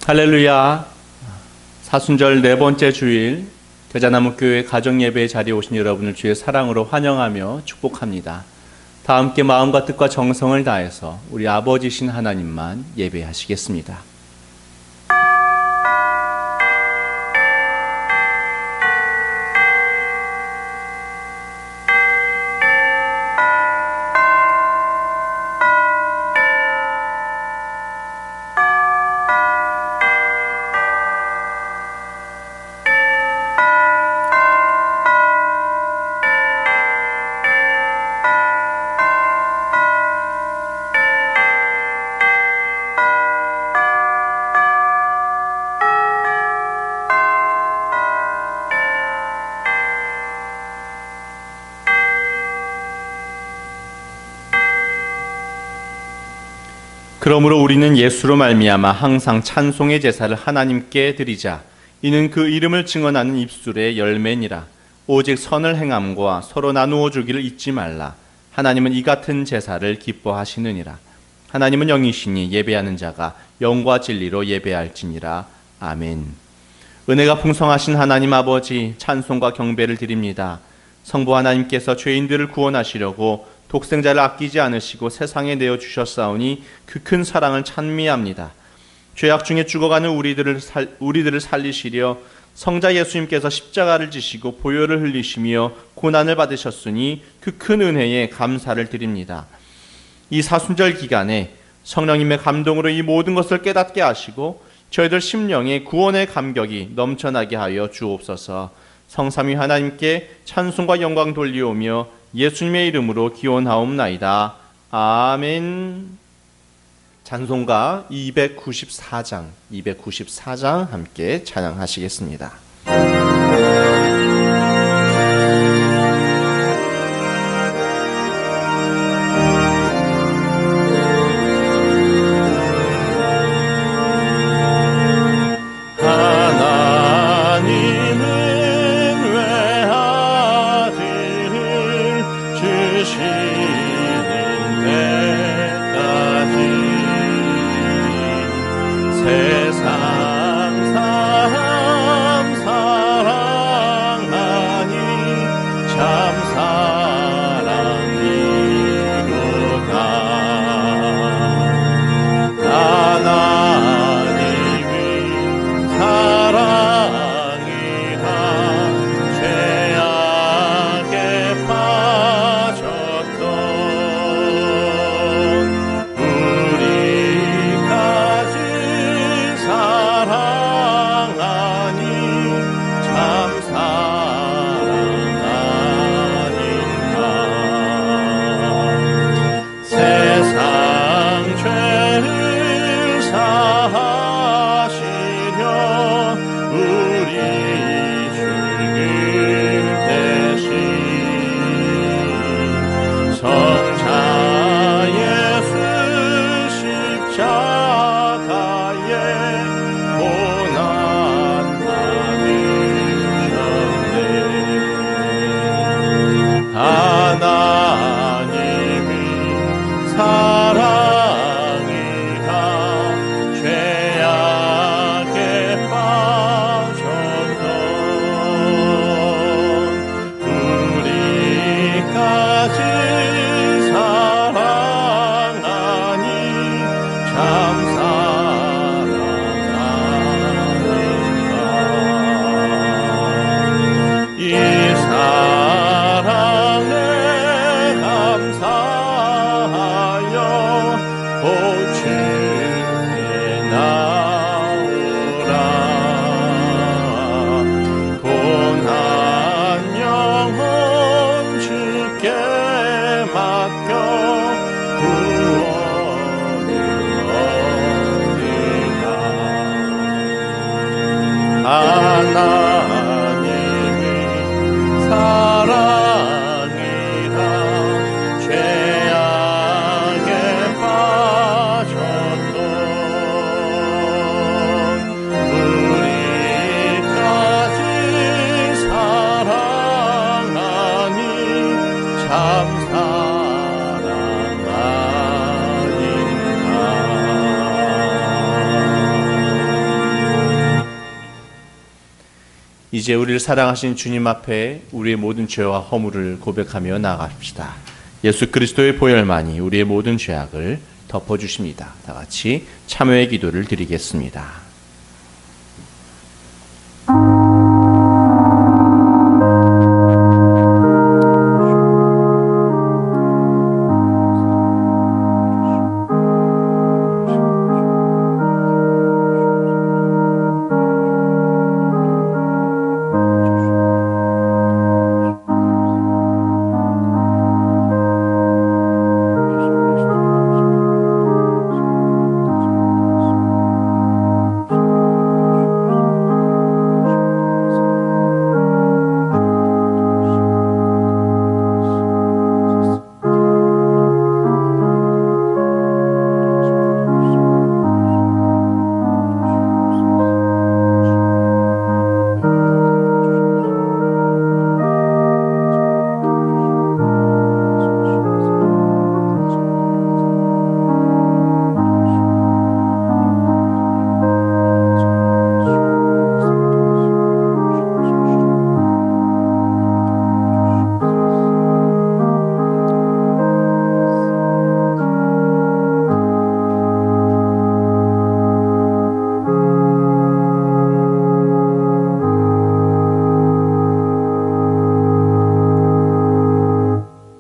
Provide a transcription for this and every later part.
할렐루야. 사순절 네 번째 주일 대자나무교회 가정예배의 자리에 오신 여러분을 주의 사랑으로 환영하며 축복합니다. 다 함께 마음과 뜻과 정성을 다해서 우리 아버지신 하나님만 예배하시겠습니다. 그러므로 우리는 예수로 말미암아 항상 찬송의 제사를 하나님께 드리자. 이는 그 이름을 증언하는 입술의 열매니라. 오직 선을 행함과 서로 나누어 주기를 잊지 말라. 하나님은 이 같은 제사를 기뻐하시느니라. 하나님은 영이시니 예배하는 자가 영과 진리로 예배할지니라. 아멘. 은혜가 풍성하신 하나님 아버지, 찬송과 경배를 드립니다. 성부 하나님께서 죄인들을 구원하시려고 독생자를 아끼지 않으시고 세상에 내어주셨사오니 그 큰 사랑을 찬미합니다. 죄악 중에 죽어가는 우리들을 살리시려 성자 예수님께서 십자가를 지시고 보혈을 흘리시며 고난을 받으셨으니 그 큰 은혜에 감사를 드립니다. 이 사순절 기간에 성령님의 감동으로 이 모든 것을 깨닫게 하시고 저희들 심령에 구원의 감격이 넘쳐나게 하여 주옵소서. 성삼위 하나님께 찬송과 영광 돌리오며 예수님의 이름으로 기원하옵나이다. 아멘. 찬송가 294장 함께 찬양하시겠습니다. 이제 우리를 사랑하신 주님 앞에 우리의 모든 죄와 허물을 고백하며 나아갑시다. 예수 그리스도의 보혈만이 우리의 모든 죄악을 덮어주십니다. 다 같이 참회의 기도를 드리겠습니다.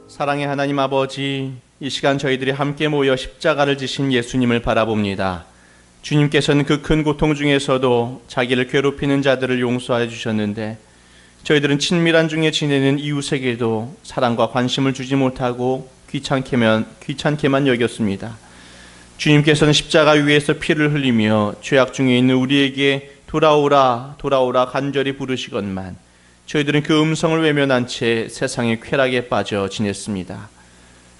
사랑의 하나님 아버지, 이 시간 저희들이 함께 모여 십자가를 지신 예수님을 바라봅니다. 주님께서는 그 큰 고통 중에서도 자기를 괴롭히는 자들을 용서해 주셨는데 저희들은 친밀한 중에 지내는 이웃에게도 사랑과 관심을 주지 못하고 귀찮게만 여겼습니다. 주님께서는 십자가 위에서 피를 흘리며 죄악 중에 있는 우리에게 돌아오라 돌아오라 간절히 부르시건만 저희들은 그 음성을 외면한 채 세상의 쾌락에 빠져 지냈습니다.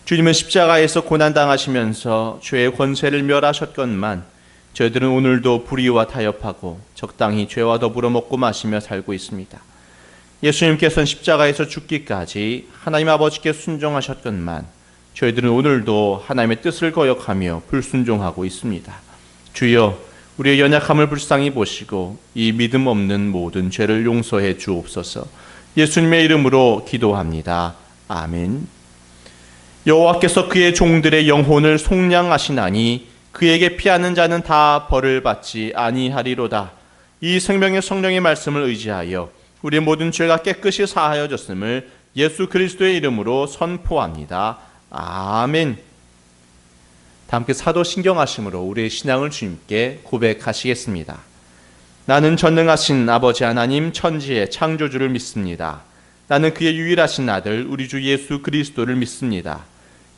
주님은 십자가에서 고난당하시면서 죄의 권세를 멸하셨건만 저희들은 오늘도 불의와 타협하고 적당히 죄와 더불어 먹고 마시며 살고 있습니다. 예수님께서는 십자가에서 죽기까지 하나님 아버지께 순종하셨건만 저희들은 오늘도 하나님의 뜻을 거역하며 불순종하고 있습니다. 주여, 우리의 연약함을 불쌍히 보시고 이 믿음 없는 모든 죄를 용서해 주옵소서. 예수님의 이름으로 기도합니다. 아멘. 여호와께서 그의 종들의 영혼을 속량하시나니 그에게 피하는 자는 다 벌을 받지 아니하리로다. 이 생명의 성령의 말씀을 의지하여 우리의 모든 죄가 깨끗이 사하여졌음을 예수 그리스도의 이름으로 선포합니다. 아멘. 다 함께 사도신경하심으로 우리의 신앙을 주님께 고백하시겠습니다. 나는 전능하신 아버지 하나님 천지의 창조주를 믿습니다. 나는 그의 유일하신 아들 우리 주 예수 그리스도를 믿습니다.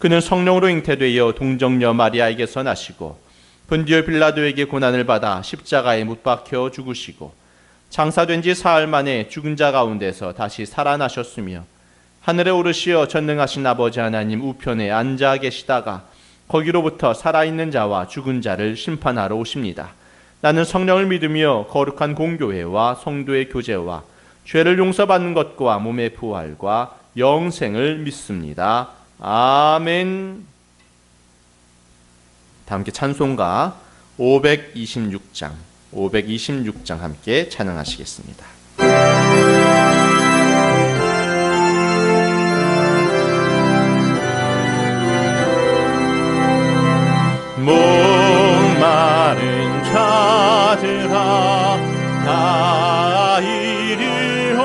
그는 성령으로 잉태되어 동정녀 마리아에게서 나시고 본디오 빌라도에게 고난을 받아 십자가에 못 박혀 죽으시고 장사된 지 사흘 만에 죽은 자 가운데서 다시 살아나셨으며 하늘에 오르시어 전능하신 아버지 하나님 우편에 앉아 계시다가 거기로부터 살아있는 자와 죽은 자를 심판하러 오십니다. 나는 성령을 믿으며 거룩한 공교회와 성도의 교제와 죄를 용서받는 것과 몸의 부활과 영생을 믿습니다. 아멘. 다 함께 찬송가 526장 함께 찬양하시겠습니다. 목마른 자들아 다 이리오라.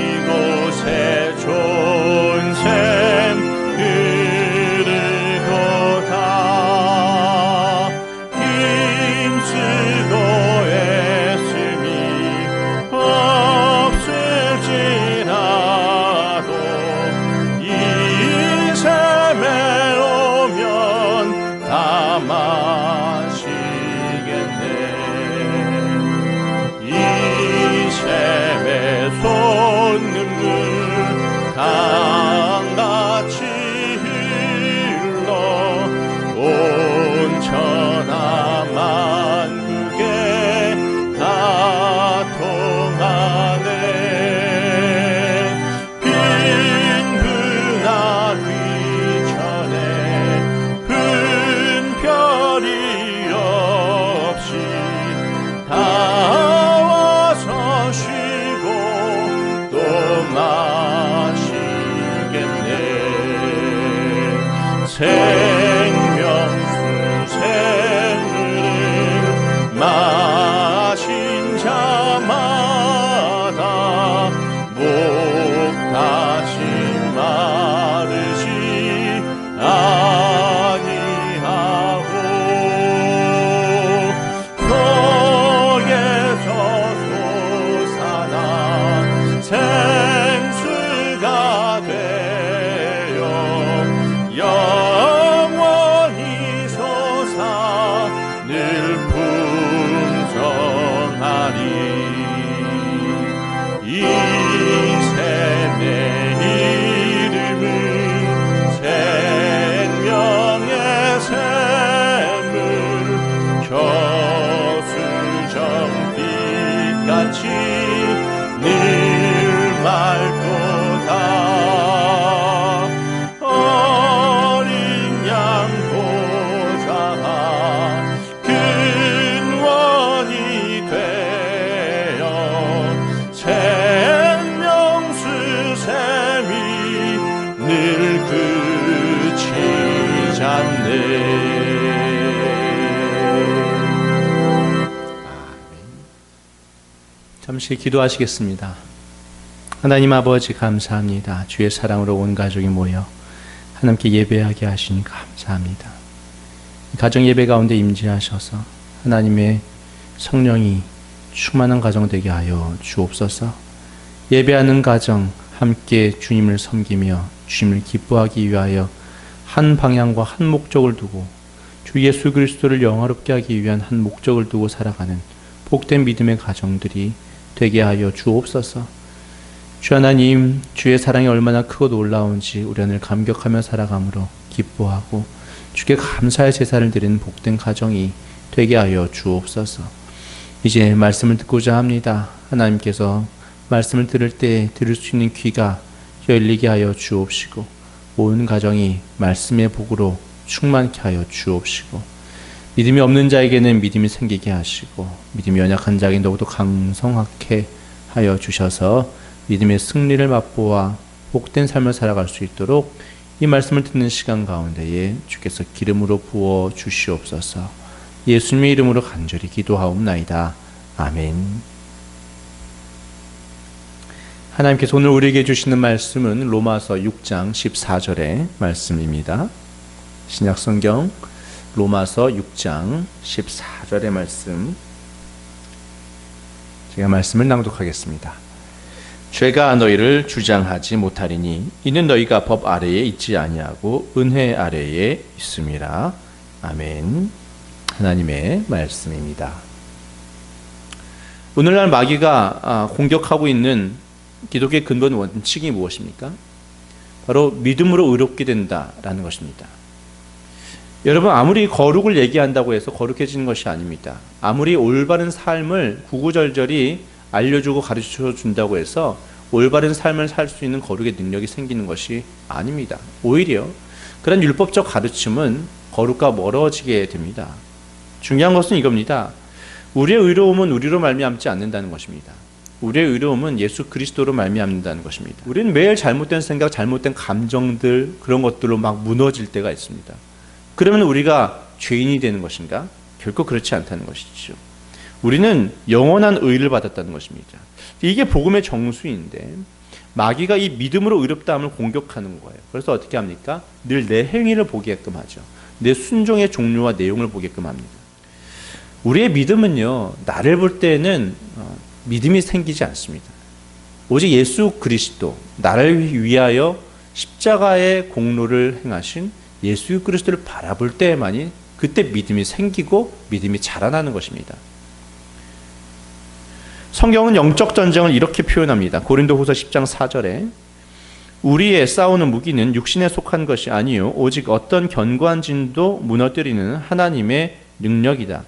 이곳에 좋은 샘 흐르도다. 힘쓰고 생명수샘을 마신 자마다 목 다시 마르지 아니하고 속에서 솟아나 생수가 되어 영원히 솟아 늘 풍성하리. 이 샘의 이름은 생명의 샘을 겨수정빛같이 늘 맑도다. 어린 양 보좌 근원이 되어 생명수 샘이 늘 그치지 않네. 잠시 기도하시겠습니다. 하나님 아버지 감사합니다. 주의 사랑으로 온 가족이 모여 하나님께 예배하게 하시니 감사합니다. 가정 예배 가운데 임재하셔서 하나님의 성령이 충만한 가정 되게 하여 주옵소서. 예배하는 가정 함께 주님을 섬기며 주님을 기뻐하기 위하여 한 방향과 한 목적을 두고 주 예수 그리스도를 영화롭게 하기 위한 한 목적을 두고 살아가는 복된 믿음의 가정들이 되게 하여 주옵소서. 주 하나님, 주의 사랑이 얼마나 크고 놀라운지 우리 하늘 감격하며 살아감으로 기뻐하고 주께 감사의 제사를 드리는 복된 가정이 되게 하여 주옵소서. 이제 말씀을 듣고자 합니다. 하나님께서 말씀을 들을 때 들을 수 있는 귀가 열리게 하여 주옵시고 온 가정이 말씀의 복으로 충만케 하여 주옵시고 믿음이 없는 자에게는 믿음이 생기게 하시고 믿음이 연약한 자에게 더욱더 강성하게 하여 주셔서 믿음의 승리를 맛보아 복된 삶을 살아갈 수 있도록 이 말씀을 듣는 시간 가운데에 주께서 기름으로 부어 주시옵소서. 예수님의 이름으로 간절히 기도하옵나이다. 아멘. 하나님께서 오늘 우리에게 주시는 말씀은 로마서 6장 14절의 말씀입니다. 신약성경 로마서 6장 14절의 말씀, 제가 말씀을 낭독하겠습니다. 죄가 너희를 주장하지 못하리니 이는 너희가 법 아래에 있지 아니하고 은혜 아래에 있음이라. 아멘. 하나님의 말씀입니다. 오늘날 마귀가 공격하고 있는 기독교의 근본 원칙이 무엇입니까? 바로 믿음으로 의롭게 된다라는 것입니다. 여러분, 아무리 거룩을 얘기한다고 해서 거룩해지는 것이 아닙니다. 아무리 올바른 삶을 구구절절히 알려주고 가르쳐 준다고 해서 올바른 삶을 살 수 있는 거룩의 능력이 생기는 것이 아닙니다. 오히려 그런 율법적 가르침은 거룩과 멀어지게 됩니다. 중요한 것은 이겁니다. 우리의 의로움은 우리로 말미암지 않는다는 것입니다. 우리의 의로움은 예수 그리스도로 말미암는다는 것입니다. 우리는 매일 잘못된 생각, 잘못된 감정들, 그런 것들로 막 무너질 때가 있습니다. 그러면 우리가 죄인이 되는 것인가? 결코 그렇지 않다는 것이죠. 우리는 영원한 의를 받았다는 것입니다. 이게 복음의 정수인데 마귀가 이 믿음으로 의롭다함을 공격하는 거예요. 그래서 어떻게 합니까? 늘 내 행위를 보게끔 하죠. 내 순종의 종류와 내용을 보게끔 합니다. 우리의 믿음은요, 나를 볼 때는 믿음이 생기지 않습니다. 오직 예수 그리스도, 나를 위하여 십자가의 공로를 행하신 예수 그리스도를 바라볼 때에만이 그때 믿음이 생기고 믿음이 자라나는 것입니다. 성경은 영적 전쟁을 이렇게 표현합니다. 고린도후서 10장 4절에 우리의 싸우는 무기는 육신에 속한 것이 아니요 오직 어떤 견고한 진도 무너뜨리는 하나님의 능력이다.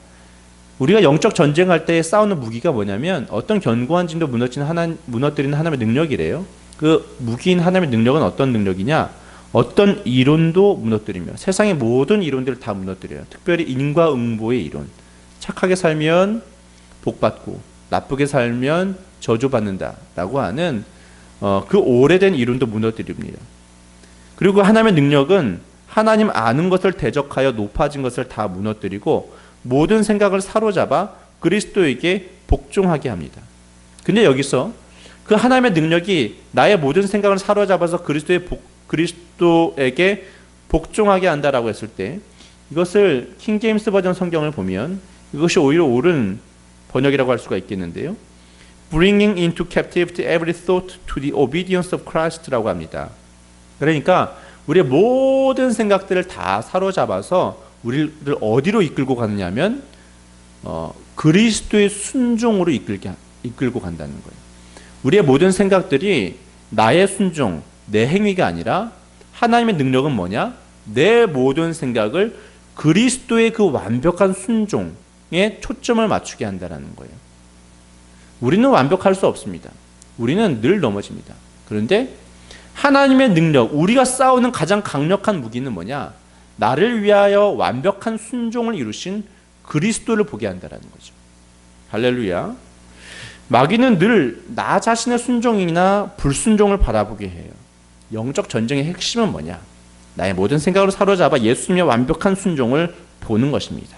우리가 영적 전쟁할 때 싸우는 무기가 뭐냐면 어떤 견고한 진도 무너뜨리는 하나님의 능력이래요. 그 무기인 하나님의 능력은 어떤 능력이냐? 어떤 이론도 무너뜨리며 세상의 모든 이론들을 다 무너뜨려요. 특별히 인과응보의 이론. 착하게 살면 복받고 나쁘게 살면 저주받는다라고 하는 그 오래된 이론도 무너뜨립니다. 그리고 하나님의 능력은 하나님 아는 것을 대적하여 높아진 것을 다 무너뜨리고 모든 생각을 사로잡아 그리스도에게 복종하게 합니다. 근데 여기서 그 하나님의 능력이 나의 모든 생각을 사로잡아서 그리스도에게 복종하게 한다라고 했을 때, 이것을 킹 제임스 버전 성경을 보면 이것이 오히려 옳은 번역이라고 할 수가 있겠는데요. Bringing into captivity every thought to the obedience of Christ라고 합니다. 그러니까 우리의 모든 생각들을 다 사로잡아서 우리를 어디로 이끌고 가느냐면 그리스도의 순종으로 이끌고 간다는 거예요. 우리의 모든 생각들이 나의 순종, 내 행위가 아니라 하나님의 능력은 뭐냐? 내 모든 생각을 그리스도의 그 완벽한 순종에 초점을 맞추게 한다는 거예요. 우리는 완벽할 수 없습니다. 우리는 늘 넘어집니다. 그런데 하나님의 능력, 우리가 싸우는 가장 강력한 무기는 뭐냐? 나를 위하여 완벽한 순종을 이루신 그리스도를 보게 한다는 거죠. 할렐루야. 마귀는 늘 나 자신의 순종이나 불순종을 바라보게 해요. 영적 전쟁의 핵심은 뭐냐? 나의 모든 생각으로 사로잡아 예수님의 완벽한 순종을 보는 것입니다.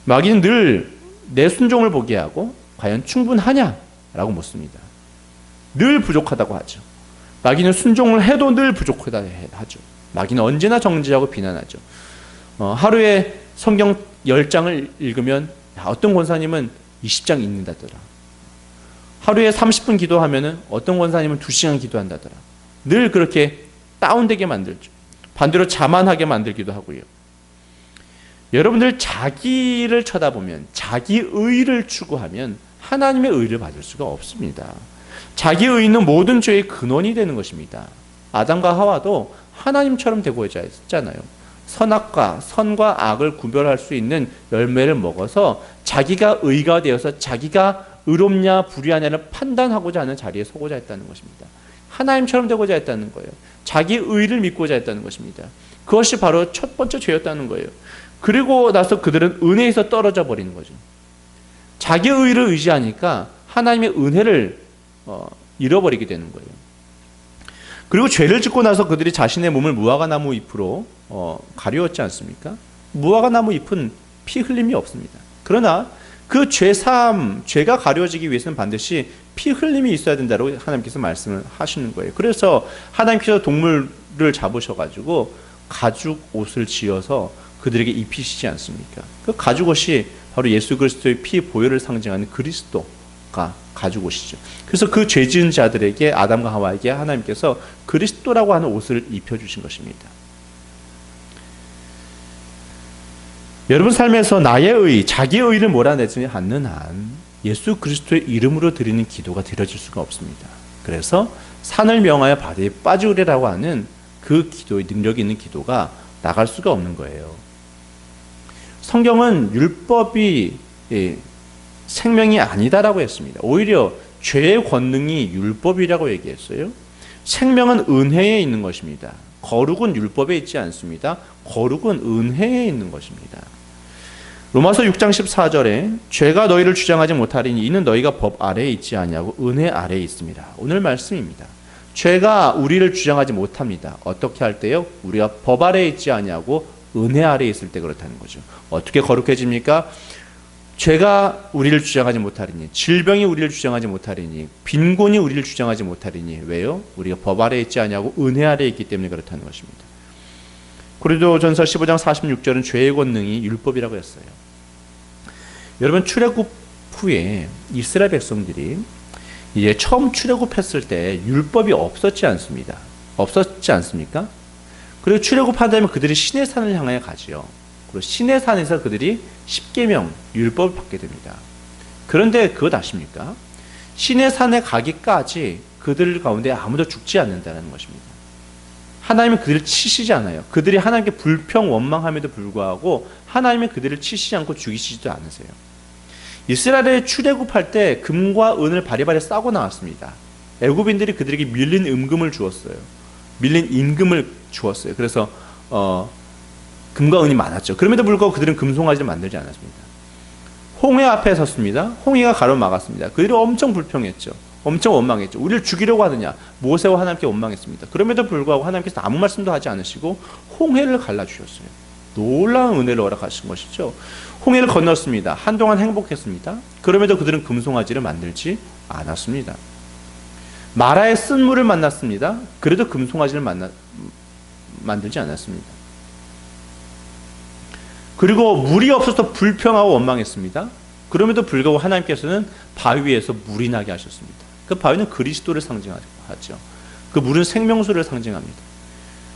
마귀는 늘 내 순종을 보게 하고 과연 충분하냐라고 묻습니다. 늘 부족하다고 하죠. 마귀는 순종을 해도 늘 부족하다 하죠. 마귀는 언제나 정죄하고 비난하죠. 하루에 성경 10장을 읽으면 어떤 권사님은 20장 읽는다더라. 하루에 30분 기도하면 어떤 권사님은 2시간 기도한다더라. 늘 그렇게 다운되게 만들죠. 반대로 자만하게 만들기도 하고요. 여러분들 자기를 쳐다보면, 자기 의를 추구하면 하나님의 의를 받을 수가 없습니다. 자기 의는 모든 죄의 근원이 되는 것입니다. 아담과 하와도 하나님처럼 되고자 했잖아요. 선과 악을 구별할 수 있는 열매를 먹어서 자기가 의가 되어서 자기가 의롭냐 불의하냐를 판단하고자 하는 자리에 서고자 했다는 것입니다. 하나님처럼 되고자 했다는 거예요. 자기 의를 믿고자 했다는 것입니다. 그것이 바로 첫 번째 죄였다는 거예요. 그리고 나서 그들은 은혜에서 떨어져 버리는 거죠. 자기 의를 의지하니까 하나님의 은혜를 잃어버리게 되는 거예요. 그리고 죄를 짓고 나서 그들이 자신의 몸을 무화과나무 잎으로 가리웠지 않습니까? 무화과나무 잎은 피 흘림이 없습니다. 그러나 그 죄가 가려지기 위해서는 반드시 피 흘림이 있어야 된다고 하나님께서 말씀을 하시는 거예요. 그래서 하나님께서 동물을 잡으셔가지고 가죽 옷을 지어서 그들에게 입히시지 않습니까? 그 가죽 옷이 바로 예수 그리스도의 피 보혈을 상징하는 그리스도가 가죽 옷이죠. 그래서 그 죄 지은 자들에게, 아담과 하와에게 하나님께서 그리스도라고 하는 옷을 입혀주신 것입니다. 여러분 삶에서 나의 의, 자기의 의를 몰아내지 않는 한 예수 그리스도의 이름으로 드리는 기도가 드려질 수가 없습니다. 그래서 산을 명하여 바다에 빠지우리라고 하는 그 기도의 능력이 있는 기도가 나갈 수가 없는 거예요. 성경은 율법이 생명이 아니다라고 했습니다. 오히려 죄의 권능이 율법이라고 얘기했어요. 생명은 은혜에 있는 것입니다. 거룩은 율법에 있지 않습니다. 거룩은 은혜에 있는 것입니다. 로마서 6장 14절에 죄가 너희를 주장하지 못하리니 이는 너희가 법 아래에 있지 아니하고 은혜 아래에 있습니다. 오늘 말씀입니다. 죄가 우리를 주장하지 못합니다. 어떻게 할 때요? 우리가 법 아래에 있지 아니하고 은혜 아래에 있을 때 그렇다는 거죠. 어떻게 거룩해집니까? 죄가 우리를 주장하지 못하리니, 질병이 우리를 주장하지 못하리니, 빈곤이 우리를 주장하지 못하리니. 왜요? 우리가 법 아래에 있지 아니하고 은혜 아래에 있기 때문에 그렇다는 것입니다. 고린도전서 15장 46절은 죄의 권능이 율법이라고 했어요. 여러분, 출애굽 후에 이스라엘 백성들이 이제 처음 출애굽했을 때 율법이 없었지 않습니다. 없었지 않습니까? 그리고 출애굽한 다음에 그들이 시내산을 향하여 가지요. 그리고 시내산에서 그들이 십계명 율법을 받게 됩니다. 그런데 그것 아십니까? 시내산에 가기까지 그들 가운데 아무도 죽지 않는다는 것입니다. 하나님은 그들을 치시지 않아요. 그들이 하나님께 불평 원망함에도 불구하고 하나님은 그들을 치시지 않고 죽이시지도 않으세요. 이스라엘에 출애굽할 때 금과 은을 바리바리 싸고 나왔습니다. 애굽인들이 그들에게 밀린 임금을 주었어요. 밀린 임금을 주었어요. 그래서 금과 은이 많았죠. 그럼에도 불구하고 그들은 금송아지를 만들지 않았습니다. 홍해 앞에 섰습니다. 홍해가 가로막았습니다. 그들이 엄청 불평했죠. 엄청 원망했죠. 우리를 죽이려고 하느냐. 모세와 하나님께 원망했습니다. 그럼에도 불구하고 하나님께서 아무 말씀도 하지 않으시고 홍해를 갈라주셨어요. 놀라운 은혜를 허락하신 것이죠. 홍해를 건넜습니다. 한동안 행복했습니다. 그럼에도 그들은 금송아지를 만들지 않았습니다. 마라의 쓴물을 만났습니다. 그래도 금송아지를 만들지 않았습니다. 그리고 물이 없어서 불평하고 원망했습니다. 그럼에도 불구하고 하나님께서는 바위 위에서 물이 나게 하셨습니다. 그 바위는 그리스도를 상징하죠. 그 물은 생명수를 상징합니다.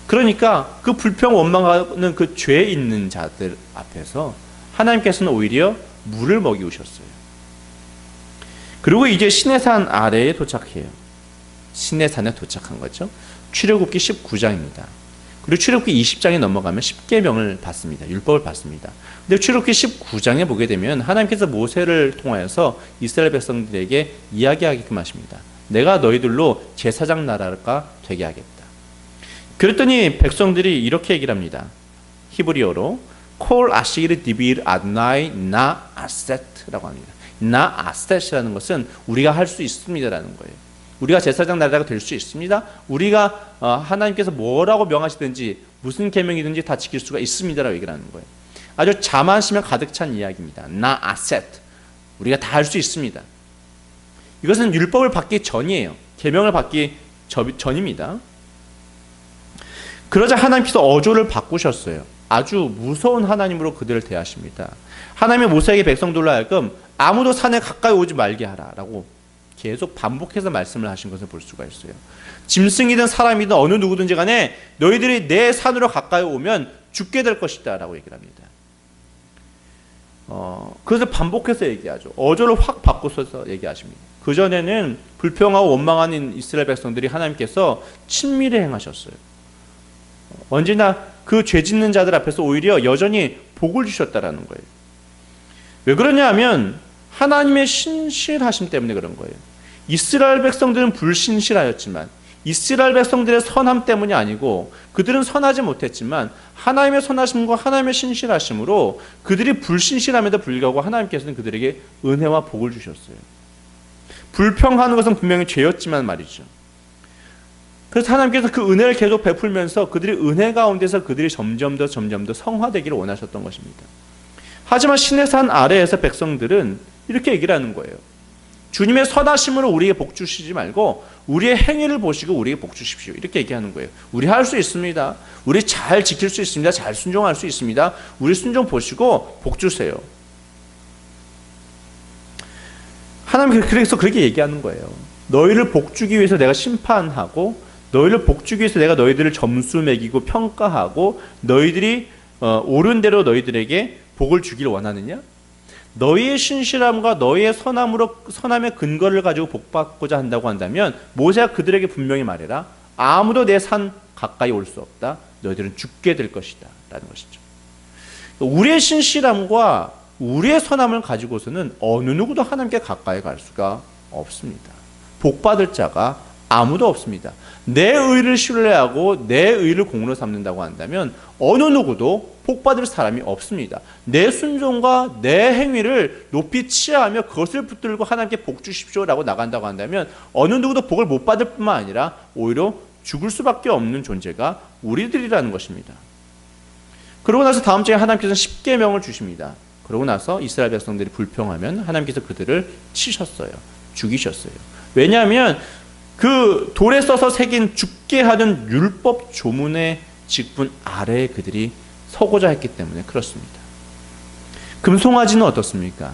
그러니까 그 불평 원망하는 그 죄 있는 자들 앞에서 하나님께서는 오히려 물을 먹이우셨어요. 그리고 이제 시내산 아래에 도착해요. 시내산에 도착한 거죠. 출애굽기 19장입니다. 그리고 출애굽기 20장에 넘어가면 십계명을 받습니다. 율법을 받습니다. 근데 출애굽기 19장에 보게 되면 하나님께서 모세를 통하여서 이스라엘 백성들에게 이야기하게끔 하십니다. 내가 너희들로 제사장 나라가 되게 하겠다. 그랬더니 백성들이 이렇게 얘기를 합니다. 히브리어로 콜 아시르 디빌 아드나이 나 아셋라고 합니다. 나 아셋이라는 것은 우리가 할 수 있습니다라는 거예요. 우리가 제사장 나라가 될 수 있습니다. 우리가 하나님께서 뭐라고 명하시든지 무슨 계명이든지 다 지킬 수가 있습니다라고 얘기를 하는 거예요. 아주 자만심에 가득 찬 이야기입니다. 나 아셋. 우리가 다 할 수 있습니다. 이것은 율법을 받기 전이에요. 계명을 받기 전입니다. 그러자 하나님께서 어조를 바꾸셨어요. 아주 무서운 하나님으로 그들을 대하십니다. 하나님의 모세에게 백성들로 하여금 아무도 산에 가까이 오지 말게 하라라고 계속 반복해서 말씀을 하신 것을 볼 수가 있어요. 짐승이든 사람이든 어느 누구든지 간에 너희들이 내 산으로 가까이 오면 죽게 될 것이다 라고 얘기를 합니다. 그것을 반복해서 얘기하죠. 어조를 확 바꾸셔서 얘기하십니다. 그전에는 불평하고 원망하는 이스라엘 백성들이 하나님께서 친밀히 행하셨어요. 언제나 그 죄 짓는 자들 앞에서 오히려 여전히 복을 주셨다라는 거예요. 왜 그러냐 하면 하나님의 신실하심 때문에 그런 거예요. 이스라엘 백성들은 불신실하였지만 이스라엘 백성들의 선함 때문이 아니고 그들은 선하지 못했지만 하나님의 선하심과 하나님의 신실하심으로 그들이 불신실함에도 불구하고 하나님께서는 그들에게 은혜와 복을 주셨어요. 불평하는 것은 분명히 죄였지만 말이죠. 그래서 하나님께서 그 은혜를 계속 베풀면서 그들이 은혜 가운데서 그들이 점점 더 성화되기를 원하셨던 것입니다. 하지만 시내산 아래에서 백성들은 이렇게 얘기를 하는 거예요. 주님의 선하심으로 우리에게 복 주시지 말고 우리의 행위를 보시고 우리에게 복 주십시오. 이렇게 얘기하는 거예요. 우리 할 수 있습니다. 우리 잘 지킬 수 있습니다. 잘 순종할 수 있습니다. 우리 순종 보시고 복 주세요. 하나님 그래서 그렇게 얘기하는 거예요. 너희를 복 주기 위해서 내가 심판하고 너희를 복 주기 위해서 내가 너희들을 점수 매기고 평가하고 너희들이 옳은 대로 너희들에게 복을 주기를 원하느냐? 너희의 신실함과 너희의 선함의 근거를 가지고 복받고자 한다고 한다면 모세가 그들에게 분명히 말해라. 아무도 내 산 가까이 올 수 없다. 너희들은 죽게 될 것이다. 라는 것이죠. 우리의 신실함과 우리의 선함을 가지고서는 어느 누구도 하나님께 가까이 갈 수가 없습니다. 복받을 자가 아무도 없습니다. 내 의를 신뢰하고 내 의를 공로 삼는다고 한다면 어느 누구도 복받을 사람이 없습니다. 내 순종과 내 행위를 높이 치하하며 그것을 붙들고 하나님께 복 주십시오라고 나간다고 한다면 어느 누구도 복을 못 받을 뿐만 아니라 오히려 죽을 수밖에 없는 존재가 우리들이라는 것입니다. 그러고 나서 다음 주에 하나님께서는 십계명을 주십니다. 그러고 나서 이스라엘 백성들이 불평하면 하나님께서 그들을 치셨어요. 죽이셨어요. 왜냐하면 그 돌에 써서 새긴 죽게 하는 율법 조문의 직분 아래에 그들이 서고자 했기 때문에 그렇습니다. 금송아지는 어떻습니까?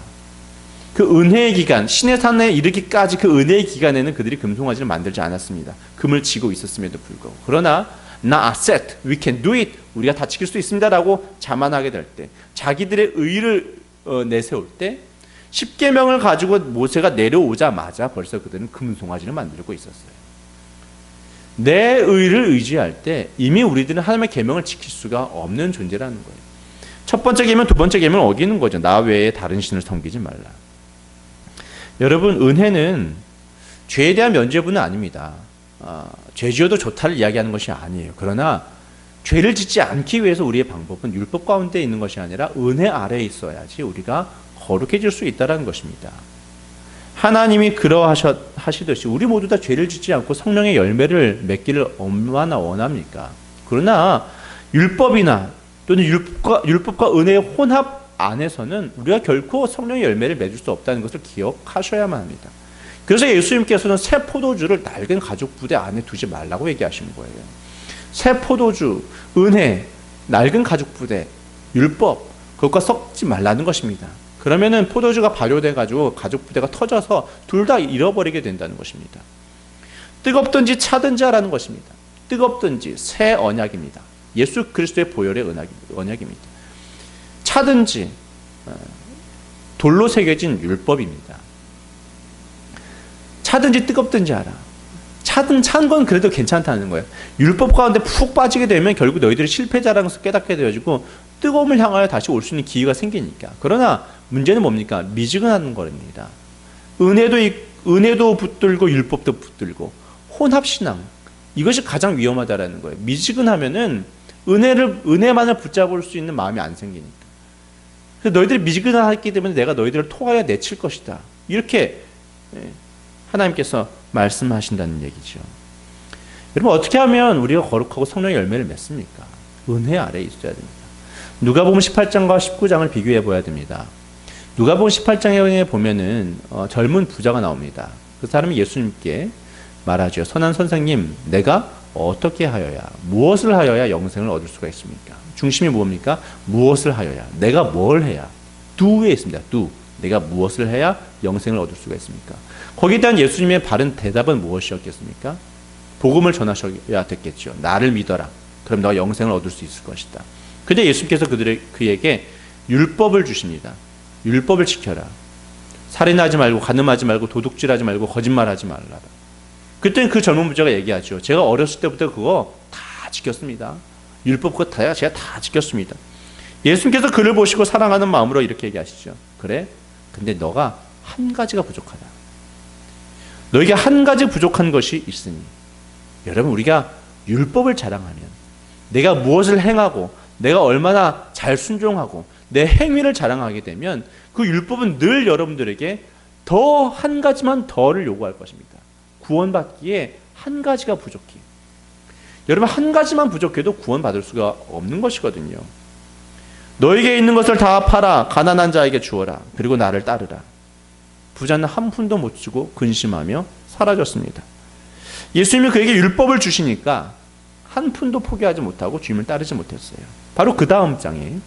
그 은혜의 기간, 시내산에 이르기까지 그 은혜의 기간에는 그들이 금송아지를 만들지 않았습니다. 금을 지고 있었음에도 불구하고. 그러나 나 아셋, we can do it, 우리가 다 지킬 수 있습니다라고 자만하게 될 때, 자기들의 의를 내세울 때 십계명을 가지고 모세가 내려오자마자 벌써 그들은 금송아지를 만들고 있었어요. 내 의를 의지할 때 이미 우리들은 하나님의 계명을 지킬 수가 없는 존재라는 거예요. 첫 번째 계명, 두 번째 계명을 어기는 거죠. 나 외에 다른 신을 섬기지 말라. 여러분, 은혜는 죄에 대한 면죄부는 아닙니다. 죄 지어도 좋다를 이야기하는 것이 아니에요. 그러나 죄를 짓지 않기 위해서 우리의 방법은 율법 가운데 있는 것이 아니라 은혜 아래에 있어야지 우리가 거룩해질 수 있다는 것입니다. 하나님이 그러하시듯이 우리 모두 다 죄를 짓지 않고 성령의 열매를 맺기를 얼마나 원합니까? 그러나 율법이나 또는 율법과 은혜의 혼합 안에서는 우리가 결코 성령의 열매를 맺을 수 없다는 것을 기억하셔야만 합니다. 그래서 예수님께서는 새 포도주를 낡은 가죽 부대 안에 두지 말라고 얘기하시는 거예요. 새 포도주, 은혜, 낡은 가죽 부대, 율법, 그것과 섞지 말라는 것입니다. 그러면은 포도주가 발효돼가지고 가죽 부대가 터져서 둘 다 잃어버리게 된다는 것입니다. 뜨겁든지 차든지 하라는 것입니다. 뜨겁든지 새 언약입니다. 예수 그리스도의 보혈의 언약입니다. 차든지 돌로 새겨진 율법입니다. 차든지 뜨겁든지 하라. 찬 건 그래도 괜찮다는 거예요. 율법 가운데 푹 빠지게 되면 결국 너희들이 실패자라는 것을 깨닫게 되어지고 뜨거움을 향하여 다시 올 수 있는 기회가 생기니까. 그러나 문제는 뭡니까? 미지근한 겁니다. 은혜도 붙들고 율법도 붙들고 혼합신앙, 이것이 가장 위험하다라는 거예요. 미지근하면은 은혜만을 붙잡을 수 있는 마음이 안 생기니까. 그래서 너희들이 미지근하기 때문에 내가 너희들을 토하여 내칠 것이다. 이렇게 하나님께서 말씀하신다는 얘기죠. 여러분, 어떻게 하면 우리가 거룩하고 성령의 열매를 맺습니까? 은혜 아래에 있어야 됩니다. 누가복음 18장과 19장을 비교해 보아야 됩니다. 누가복음 18장에 보면은 젊은 부자가 나옵니다. 그 사람이 예수님께 말하죠. 선한 선생님, 내가 어떻게 하여야, 무엇을 하여야 영생을 얻을 수가 있습니까? 중심이 뭡니까? 무엇을 하여야, 내가 뭘 해야, do에 있습니다. do. 내가 무엇을 해야 영생을 얻을 수가 있습니까? 거기에 대한 예수님의 바른 대답은 무엇이었겠습니까? 복음을 전하셔야 됐겠죠. 나를 믿어라. 그럼 너가 영생을 얻을 수 있을 것이다. 근데 예수님께서 그에게 율법을 주십니다. 율법을 지켜라. 살인하지 말고, 간음하지 말고, 도둑질하지 말고, 거짓말하지 말라. 그때는 그 젊은 부자가 얘기하죠. 제가 어렸을 때부터 그거 다 지켰습니다. 율법 그거 제가 다 지켰습니다. 예수님께서 그를 보시고 사랑하는 마음으로 이렇게 얘기하시죠. 그래? 근데 너가 한 가지가 부족하다. 너에게 한 가지 부족한 것이 있으니. 여러분, 우리가 율법을 자랑하면, 내가 무엇을 행하고 내가 얼마나 잘 순종하고 내 행위를 자랑하게 되면 그 율법은 늘 여러분들에게 더 한 가지만 더를 요구할 것입니다. 구원받기에 한 가지가 부족해. 여러분, 한 가지만 부족해도 구원받을 수가 없는 것이거든요. 너에게 있는 것을 다 팔아 가난한 자에게 주어라. 그리고 나를 따르라. 부자는 한 푼도 못 주고 근심하며 사라졌습니다. 예수님이 그에게 율법을 주시니까 한 푼도 포기하지 못하고 주님을 따르지 못했어요. 바로 그 다음 장에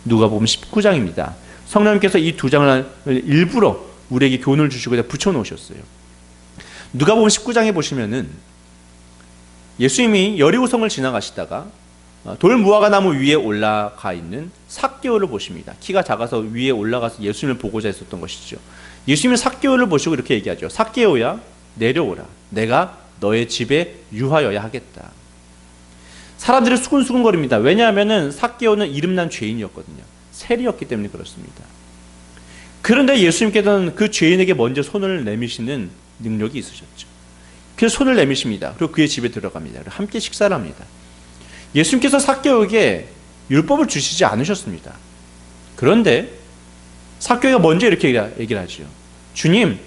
누가복음 19장입니다. 성령님께서 이 두 장을 일부러 우리에게 교훈을 주시고 붙여놓으셨어요. 누가복음 19장에 보시면은 예수님이 여리고성을 지나가시다가 돌 무화과 나무 위에 올라가 있는 삭개오를 보십니다. 키가 작아서 위에 올라가서 예수님을 보고자 했었던 것이죠. 예수님은 삭개오를 보시고 이렇게 얘기하죠. 삭개오야, 내려오라. 내가 너의 집에 유하여야 하겠다. 사람들이 수근수근거립니다. 왜냐하면 삭개오는 이름난 죄인이었거든요. 세리였기 때문에 그렇습니다. 그런데 예수님께서는 그 죄인에게 먼저 손을 내미시는 능력이 있으셨죠. 그래서 손을 내미십니다. 그리고 그의 집에 들어갑니다. 함께 식사를 합니다. 예수님께서 삭개오에게 율법을 주시지 않으셨습니다. 그런데 삭개오가 먼저 이렇게 얘기를 하죠. 주님,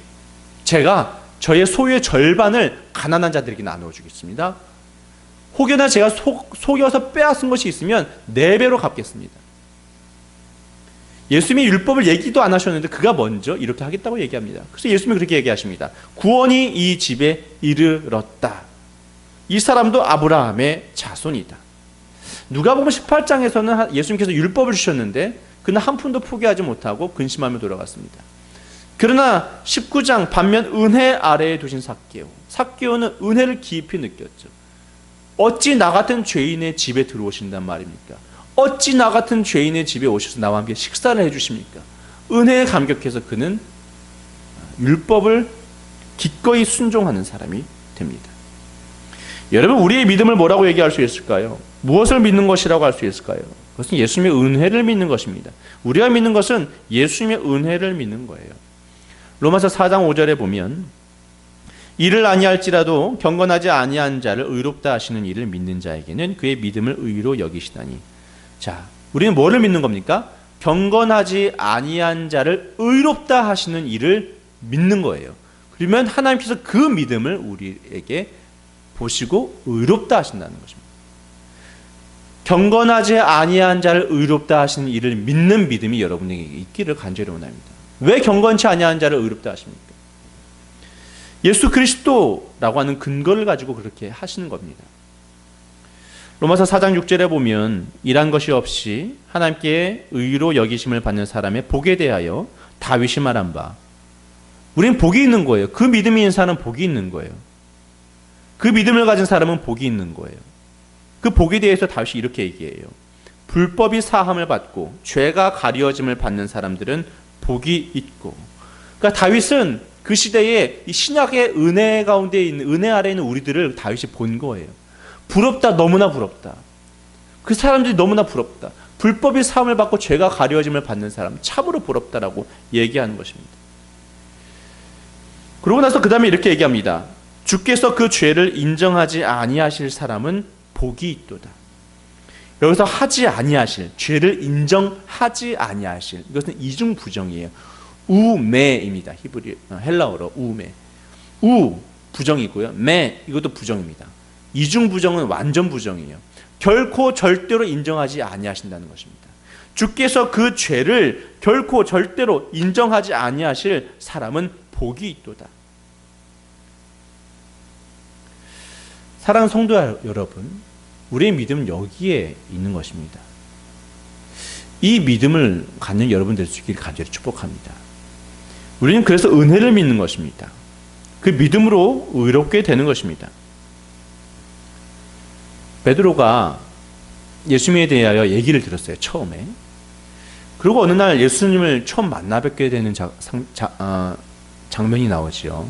제가 저의 소유의 절반을 가난한 자들에게 나누어 주겠습니다. 혹여나 제가 속여서 빼앗은 것이 있으면 4배로 갚겠습니다. 예수님이 율법을 얘기도 안 하셨는데 그가 먼저 이렇게 하겠다고 얘기합니다. 그래서 예수님이 그렇게 얘기하십니다. 구원이 이 집에 이르렀다. 이 사람도 아브라함의 자손이다. 누가복음 18장에서는 예수님께서 율법을 주셨는데 그는 한 푼도 포기하지 못하고 근심하며 돌아갔습니다. 그러나 19장 반면 은혜 아래에 두신 삭개오. 삭개오는 은혜를 깊이 느꼈죠. 어찌 나 같은 죄인의 집에 들어오신단 말입니까? 어찌 나 같은 죄인의 집에 오셔서 나와 함께 식사를 해주십니까? 은혜에 감격해서 그는 율법을 기꺼이 순종하는 사람이 됩니다. 여러분, 우리의 믿음을 뭐라고 얘기할 수 있을까요? 무엇을 믿는 것이라고 할 수 있을까요? 그것은 예수님의 은혜를 믿는 것입니다. 우리가 믿는 것은 예수님의 은혜를 믿는 거예요. 로마서 4장 5절에 보면 이를 아니할지라도 경건하지 아니한 자를 의롭다 하시는 이를 믿는 자에게는 그의 믿음을 의로 여기시다니. 자, 우리는 뭐를 믿는 겁니까? 경건하지 아니한 자를 의롭다 하시는 이를 믿는 거예요. 그러면 하나님께서 그 믿음을 우리에게 보시고 의롭다 하신다는 것입니다. 경건하지 아니한 자를 의롭다 하시는 이를 믿는 믿음이 여러분에게 있기를 간절히 원합니다. 왜 경건치 아니한 자를 의롭다 하십니까? 예수 그리스도라고 하는 근거를 가지고 그렇게 하시는 겁니다. 로마서 4장 6절에 보면 일한 것이 없이 하나님께 의로 여기심을 받는 사람의 복에 대하여 다윗이 말한 바, 우리는 복이 있는 거예요. 그 믿음이 있는 사람은 복이 있는 거예요. 그 믿음을 가진 사람은 복이 있는 거예요. 그 복에 대해서 다윗이 이렇게 얘기해요. 불법이 사함을 받고 죄가 가려짐을 받는 사람들은 복이 있고. 그러니까 다윗은 그 시대에 이 신약의 은혜 가운데 있는, 은혜 아래에 있는 우리들을 다윗이 본 거예요. 부럽다, 너무나 부럽다. 그 사람들이 너무나 부럽다. 불법이 사함을 받고 죄가 가려짐을 받는 사람 참으로 부럽다라고 얘기하는 것입니다. 그러고 나서 그 다음에 이렇게 얘기합니다. 주께서 그 죄를 인정하지 아니하실 사람은 복이 있도다. 여기서 하지 아니하실, 죄를 인정하지 아니하실, 이것은 이중 부정이에요. 우매입니다. 헬라어로 우매. 우 부정이고요. 매 이것도 부정입니다. 이중 부정은 완전 부정이에요. 결코 절대로 인정하지 아니하신다는 것입니다. 주께서 그 죄를 결코 절대로 인정하지 아니하실 사람은 복이 있도다. 사랑하는 성도 여러분, 우리의 믿음은 여기에 있는 것입니다. 이 믿음을 갖는 여러분 될 수 있기를 간절히 축복합니다. 우리는 그래서 은혜를 믿는 것입니다. 그 믿음으로 의롭게 되는 것입니다. 베드로가 예수님에 대하여 얘기를 들었어요. 처음에. 그리고 어느 날 예수님을 처음 만나 뵙게 되는 장면이 나오지요.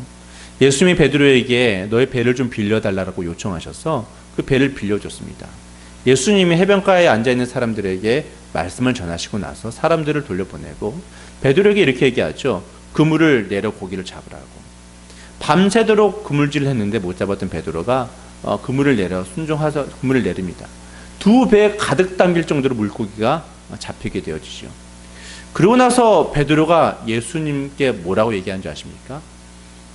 예수님이 베드로에게 너의 배를 좀 빌려달라고 요청하셔서 그 배를 빌려줬습니다. 예수님이 해변가에 앉아있는 사람들에게 말씀을 전하시고 나서 사람들을 돌려보내고 베드로에게 이렇게 얘기하죠. 그물을 내려 고기를 잡으라고. 밤새도록 그물질을 했는데 못 잡았던 베드로가 그물을 내려 순종해서 그물을 내립니다. 2배 가득 담길 정도로 물고기가 잡히게 되어지죠. 그러고 나서 베드로가 예수님께 뭐라고 얘기한 줄 아십니까?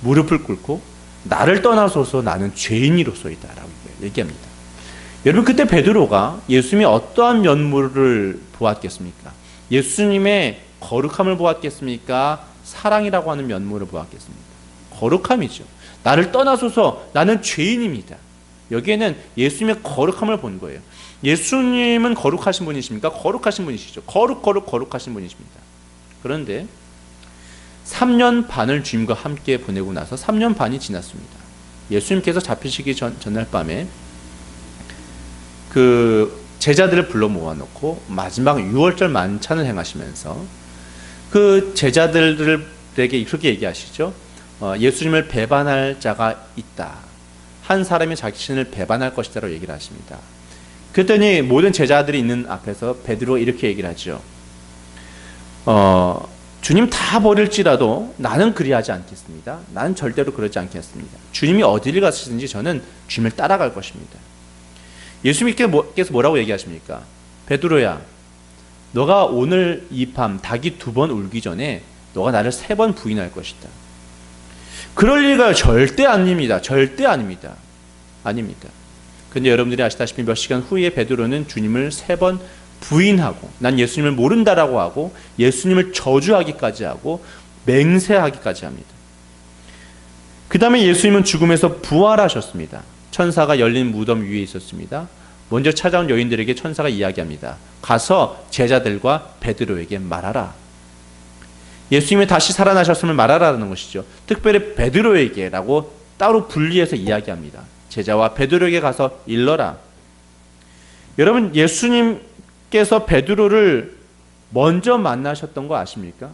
무릎을 꿇고 나를 떠나소서 나는 죄인이로소이다 라고 얘기합니다. 여러분, 그때 베드로가 예수님이 어떠한 면모를 보았겠습니까? 예수님의 거룩함을 보았겠습니까? 사랑이라고 하는 면모를 보았겠습니까? 거룩함이죠. 나를 떠나소서 나는 죄인입니다. 여기에는 예수님의 거룩함을 본 거예요. 예수님은 거룩하신 분이십니까? 거룩하신 분이시죠. 거룩하신 분이십니다. 그런데 3년 반을 주님과 함께 보내고 나서 3년 반이 지났습니다. 예수님께서 잡히시기 전날 밤에 그 제자들을 불러 모아놓고 마지막 6월절 만찬을 행하시면서 그 제자들에게 그렇게 얘기하시죠. 예수님을 배반할 자가 있다. 한 사람이 자신을 배반할 것이다 라고 얘기를 하십니다. 그랬더니 모든 제자들이 있는 앞에서 베드로가 이렇게 얘기를 하죠. 주님 다 버릴지라도 나는 그리하지 않겠습니다. 나는 절대로 그러지 않겠습니다. 주님이 어디를 가시든지 저는 주님을 따라갈 것입니다. 예수님께서 뭐라고 얘기하십니까? 베드로야, 너가 오늘 이 밤 닭이 2번 울기 전에 너가 나를 3번 부인할 것이다. 그럴 리가 절대 아닙니다. 절대 아닙니다. 아닙니다. 그런데 여러분들이 아시다시피 몇 시간 후에 베드로는 주님을 3번 부인하고 난 예수님을 모른다라고 하고 예수님을 저주하기까지 하고 맹세하기까지 합니다. 그 다음에 예수님은 죽음에서 부활하셨습니다. 천사가 열린 무덤 위에 있었습니다. 먼저 찾아온 여인들에게 천사가 이야기합니다. 가서 제자들과 베드로에게 말하라. 예수님이 다시 살아나셨음을 말하라는 것이죠. 특별히 베드로에게라고 따로 분리해서 이야기합니다. 제자와 베드로에게 가서 일러라. 여러분, 예수님께서 베드로를 먼저 만나셨던 거 아십니까?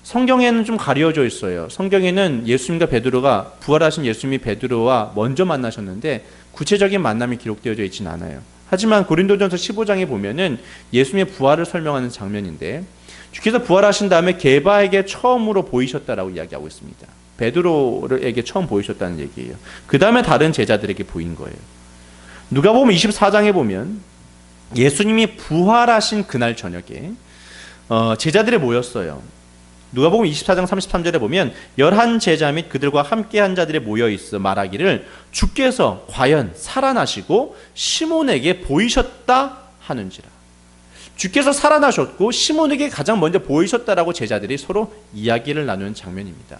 성경에는 좀 가려져 있어요. 성경에는 예수님과 베드로가 부활하신 예수님이 베드로와 먼저 만나셨는데 구체적인 만남이 기록되어져 있지는 않아요. 하지만 고린도전서 15장에 보면은 예수님의 부활을 설명하는 장면인데 주께서 부활하신 다음에 게바에게 처음으로 보이셨다라고 이야기하고 있습니다. 베드로에게 처음 보이셨다는 얘기예요. 그 다음에 다른 제자들에게 보인 거예요. 누가복음 24장에 보면 예수님이 부활하신 그날 저녁에 제자들이 모였어요. 누가복음 24장 33절에 보면 11 제자 및 그들과 함께한 자들이 모여 있어 말하기를 주께서 과연 살아나시고 시몬에게 보이셨다 하는지라. 주께서 살아나셨고 시몬에게 가장 먼저 보이셨다라고 제자들이 서로 이야기를 나누는 장면입니다.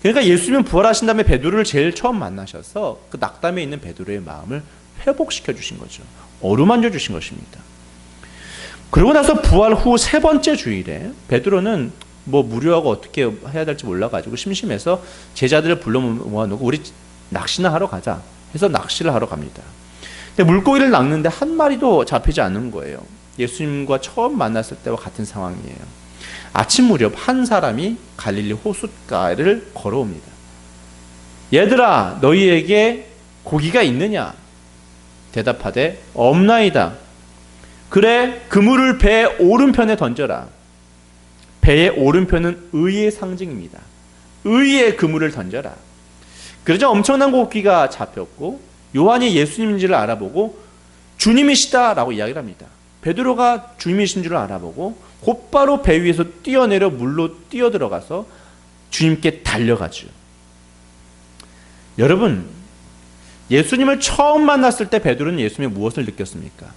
그러니까 예수님은 부활하신 다음에 베드로를 제일 처음 만나셔서 그 낙담에 있는 베드로의 마음을 회복시켜 주신 거죠. 어루만져 주신 것입니다. 그러고 나서 부활 후 세 번째 주일에 베드로는 뭐 무료하고 어떻게 해야 될지 몰라가지고 심심해서 제자들을 불러 모아놓고 우리 낚시나 하러 가자 해서 낚시를 하러 갑니다. 근데 물고기를 낚는데 한 마리도 잡히지 않는 거예요. 예수님과 처음 만났을 때와 같은 상황이에요. 아침 무렵 한 사람이 갈릴리 호숫가를 걸어옵니다. 얘들아 너희에게 고기가 있느냐? 대답하되 없나이다. 그래 그물을 배 오른편에 던져라. 배의 오른편은 의의 상징입니다. 의의 그물을 던져라. 그러자 엄청난 고기가 잡혔고 요한이 예수님인지를 알아보고 주님이시다라고 이야기를 합니다. 베드로가 주님이신 줄 알아보고 곧바로 배 위에서 뛰어내려 물로 뛰어들어가서 주님께 달려가죠. 여러분, 예수님을 처음 만났을 때 베드로는 예수님의 무엇을 느꼈습니까?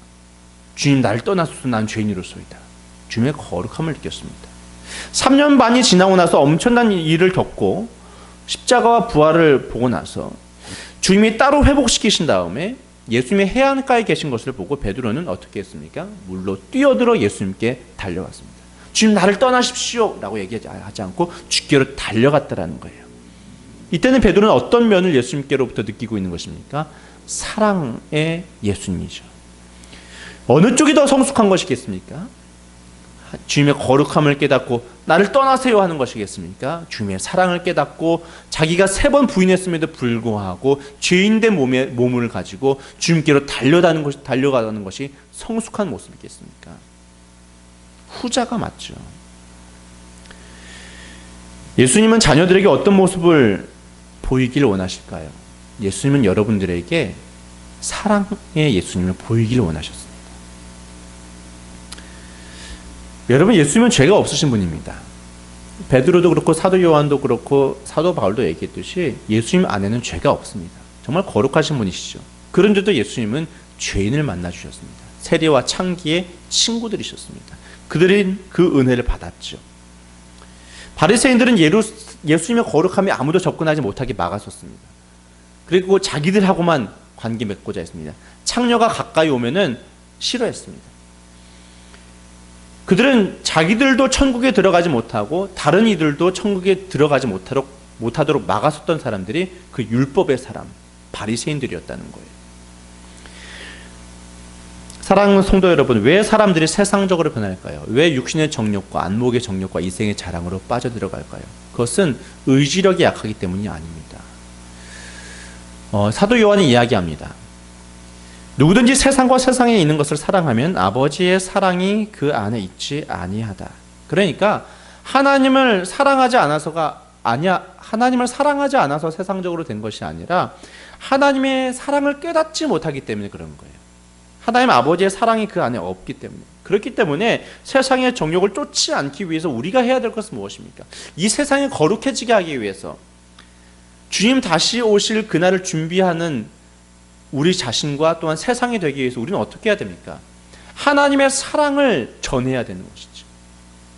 주님 나를 떠나소서 난 죄인이로소이다. 주님의 거룩함을 느꼈습니다. 3년 반이 지나고 나서 엄청난 일을 겪고 십자가와 부활을 보고 나서 주님이 따로 회복시키신 다음에 예수님이 해안가에 계신 것을 보고 베드로는 어떻게 했습니까? 물로 뛰어들어 예수님께 달려갔습니다. 주님 나를 떠나십시오 라고 얘기하지 않고 주께로 달려갔다라는 거예요. 이때는 베드로는 어떤 면을 예수님께로부터 느끼고 있는 것입니까? 사랑의 예수님이죠. 어느 쪽이 더 성숙한 것이겠습니까? 주님의 거룩함을 깨닫고 나를 떠나세요 하는 것이겠습니까? 주님의 사랑을 깨닫고 자기가 3번 부인했음에도 불구하고 죄인된 몸을 가지고 주님께로 달려가는 것이 성숙한 모습이겠습니까? 후자가 맞죠. 예수님은 자녀들에게 어떤 모습을 보이기를 원하실까요? 예수님은 여러분들에게 사랑의 예수님을 보이기를 원하셨습니다. 여러분, 예수님은 죄가 없으신 분입니다. 베드로도 그렇고 사도 요한도 그렇고 사도 바울도 얘기했듯이 예수님 안에는 죄가 없습니다. 정말 거룩하신 분이시죠. 그런데도 예수님은 죄인을 만나 주셨습니다. 세리와 창기의 친구들이셨습니다. 그들은 그 은혜를 받았죠. 바리새인들은 예수님의 거룩함에 아무도 접근하지 못하게 막았었습니다. 그리고 자기들하고만 관계 맺고자 했습니다. 창녀가 가까이 오면은 싫어했습니다. 그들은 자기들도 천국에 들어가지 못하고 다른 이들도 천국에 들어가지 못하도록 막았었던 사람들이 그 율법의 사람, 바리새인들이었다는 거예요. 사랑하는 성도 여러분, 왜 사람들이 세상적으로 변할까요? 왜 육신의 정욕과 안목의 정욕과 이생의 자랑으로 빠져들어갈까요? 그것은 의지력이 약하기 때문이 아닙니다. 사도 요한이 이야기합니다. 누구든지 세상과 세상에 있는 것을 사랑하면 아버지의 사랑이 그 안에 있지 아니하다. 그러니까 하나님을 사랑하지 않아서 세상적으로 된 것이 아니라 하나님의 사랑을 깨닫지 못하기 때문에 그런 거예요. 하나님 아버지의 사랑이 그 안에 없기 때문에. 그렇기 때문에 세상의 정욕을 쫓지 않기 위해서 우리가 해야 될 것은 무엇입니까? 이 세상이 거룩해지게 하기 위해서 주님 다시 오실 그날을 준비하는 우리 자신과 또한 세상이 되기 위해서 우리는 어떻게 해야 됩니까? 하나님의 사랑을 전해야 되는 것이죠.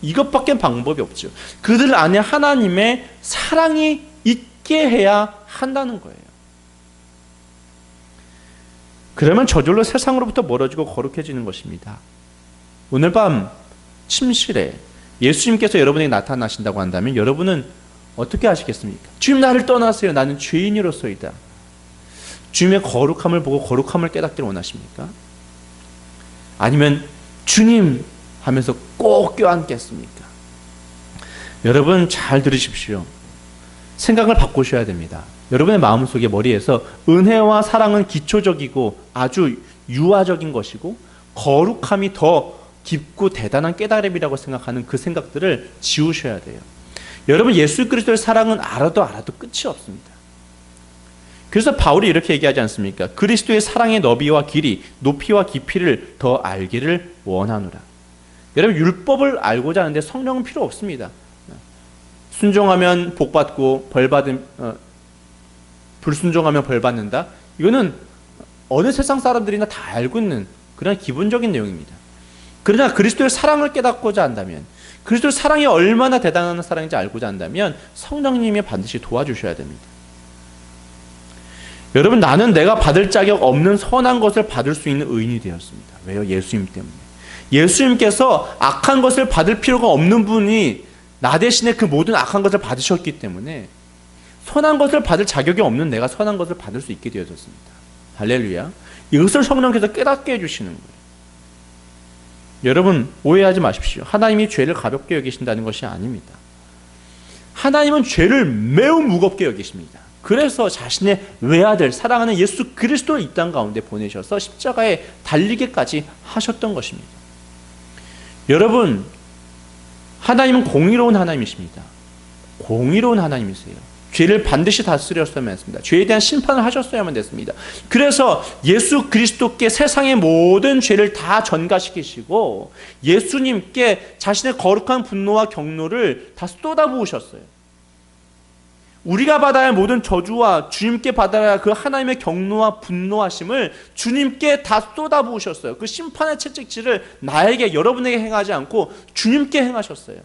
이것밖에 방법이 없죠. 그들 안에 하나님의 사랑이 있게 해야 한다는 거예요. 그러면 저절로 세상으로부터 멀어지고 거룩해지는 것입니다. 오늘 밤 침실에 예수님께서 여러분에게 나타나신다고 한다면 여러분은 어떻게 하시겠습니까? 주님 나를 떠나세요. 나는 죄인으로서이다. 주님의 거룩함을 보고 거룩함을 깨닫기를 원하십니까? 아니면 주님 하면서 꼭 껴안겠습니까? 여러분 잘 들으십시오. 생각을 바꾸셔야 됩니다. 여러분의 마음속에 머리에서 은혜와 사랑은 기초적이고 아주 유아적인 것이고 거룩함이 더 깊고 대단한 깨달음이라고 생각하는 그 생각들을 지우셔야 돼요. 여러분 예수 그리스도의 사랑은 알아도 끝이 없습니다. 그래서 바울이 이렇게 얘기하지 않습니까? 그리스도의 사랑의 너비와 길이, 높이와 깊이를 더 알기를 원하노라. 여러분 율법을 알고자 하는데 성령은 필요 없습니다. 순종하면 복 받고 불순종하면 벌 받는다. 이거는 어느 세상 사람들이나 다 알고 있는 그런 기본적인 내용입니다. 그러나 그리스도의 사랑을 깨닫고자 한다면, 그리스도의 사랑이 얼마나 대단한 사랑인지 알고자 한다면 성령님이 반드시 도와주셔야 됩니다. 여러분, 나는 내가 받을 자격 없는 선한 것을 받을 수 있는 의인이 되었습니다. 왜요? 예수님 때문에. 예수님께서 악한 것을 받을 필요가 없는 분이 나 대신에 그 모든 악한 것을 받으셨기 때문에 선한 것을 받을 자격이 없는 내가 선한 것을 받을 수 있게 되어졌습니다. 할렐루야. 이것을 성령께서 깨닫게 해주시는 거예요. 여러분, 오해하지 마십시오. 하나님이 죄를 가볍게 여기신다는 것이 아닙니다. 하나님은 죄를 매우 무겁게 여기십니다. 그래서 자신의 외아들, 사랑하는 예수 그리스도를 이 땅 가운데 보내셔서 십자가에 달리기까지 하셨던 것입니다. 여러분, 하나님은 공의로운 하나님이십니다. 공의로운 하나님이세요. 죄를 반드시 다스렸어야만 했습니다. 죄에 대한 심판을 하셨어야만 됐습니다. 그래서 예수 그리스도께 세상의 모든 죄를 다 전가시키시고 예수님께 자신의 거룩한 분노와 경노를 다 쏟아부으셨어요. 우리가 받아야 할 모든 저주와 주님께 받아야 할 그 하나님의 경노와 분노하심을 주님께 다 쏟아부으셨어요. 그 심판의 채찍질을 나에게, 여러분에게 행하지 않고 주님께 행하셨어요.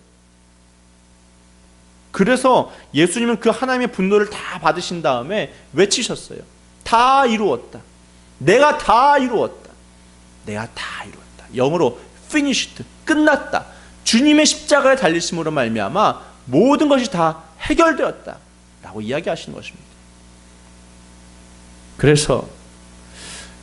그래서 예수님은 그 하나님의 분노를 다 받으신 다음에 외치셨어요. 다 이루었다. 내가 다 이루었다. 내가 다 이루었다. 영어로 finished, 끝났다. 주님의 십자가에 달리심으로 말미암아 모든 것이 다 해결되었다 라고 이야기하시는 것입니다. 그래서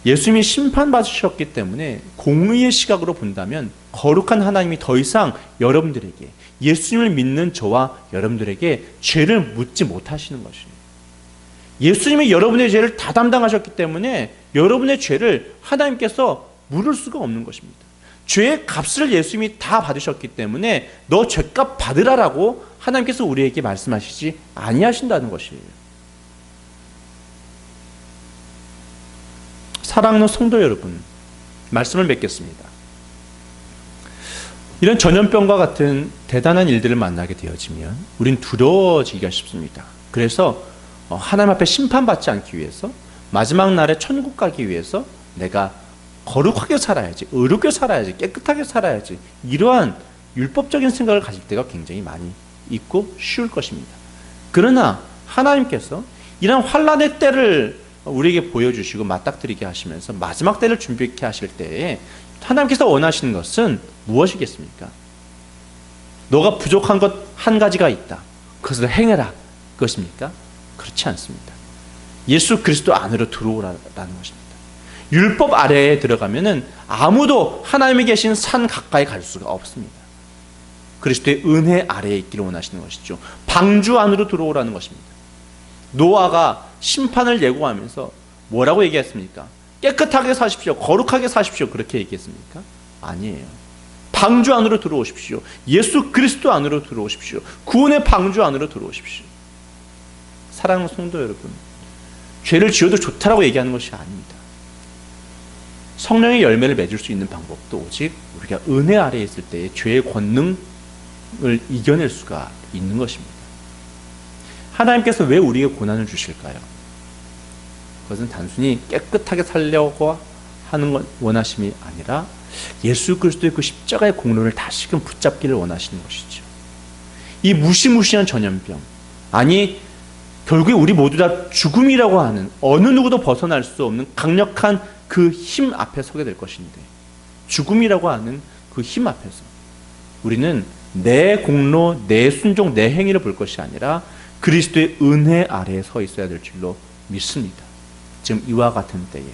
예수님이 심판받으셨기 때문에 공의의 시각으로 본다면 거룩한 하나님이 더 이상 여러분들에게, 예수님을 믿는 저와 여러분들에게 죄를 묻지 못하시는 것이에요. 예수님이 여러분의 죄를 다 담당하셨기 때문에 여러분의 죄를 하나님께서 물을 수가 없는 것입니다. 죄의 값을 예수님이 다 받으셨기 때문에 너 죄값 받으라라고 하나님께서 우리에게 말씀하시지 아니하신다는 것이에요. 사랑하는 성도 여러분, 말씀을 맺겠습니다. 이런 전염병과 같은 대단한 일들을 만나게 되어지면 우린 두려워지기가 쉽습니다. 그래서 하나님 앞에 심판받지 않기 위해서, 마지막 날에 천국 가기 위해서 내가 거룩하게 살아야지, 의롭게 살아야지, 깨끗하게 살아야지, 이러한 율법적인 생각을 가질 때가 굉장히 많이 있고 쉬울 것입니다. 그러나 하나님께서 이런 환난의 때를 우리에게 보여주시고 맞닥뜨리게 하시면서 마지막 때를 준비케 하실 때에 하나님께서 원하시는 것은 무엇이겠습니까? 너가 부족한 것 한 가지가 있다. 그것을 행해라. 그것입니까? 그렇지 않습니다. 예수 그리스도 안으로 들어오라는 것입니다. 율법 아래에 들어가면은 아무도 하나님이 계신 산 가까이 갈 수가 없습니다. 그리스도의 은혜 아래에 있기를 원하시는 것이죠. 방주 안으로 들어오라는 것입니다. 노아가 심판을 예고하면서 뭐라고 얘기했습니까? 깨끗하게 사십시오, 거룩하게 사십시오, 그렇게 얘기했습니까? 아니에요. 방주 안으로 들어오십시오. 예수 그리스도 안으로 들어오십시오. 구원의 방주 안으로 들어오십시오. 사랑하는 성도 여러분, 죄를 지어도 좋다라고 얘기하는 것이 아닙니다. 성령의 열매를 맺을 수 있는 방법도 오직 우리가 은혜 아래에 있을 때의 죄의 권능을 이겨낼 수가 있는 것입니다. 하나님께서 왜 우리에게 고난을 주실까요? 그것은 단순히 깨끗하게 살려고 하는 원하심이 아니라 예수 그리스도의 그 십자가의 공로를 다시금 붙잡기를 원하시는 것이죠. 이 무시무시한 전염병, 아니 결국에 우리 모두 다 죽음이라고 하는 어느 누구도 벗어날 수 없는 강력한 그 힘 앞에 서게 될 것인데, 죽음이라고 하는 그 힘 앞에서 우리는 내 공로, 내 순종, 내 행위를 볼 것이 아니라 그리스도의 은혜 아래에 서 있어야 될 줄로 믿습니다. 지금 이와 같은 때에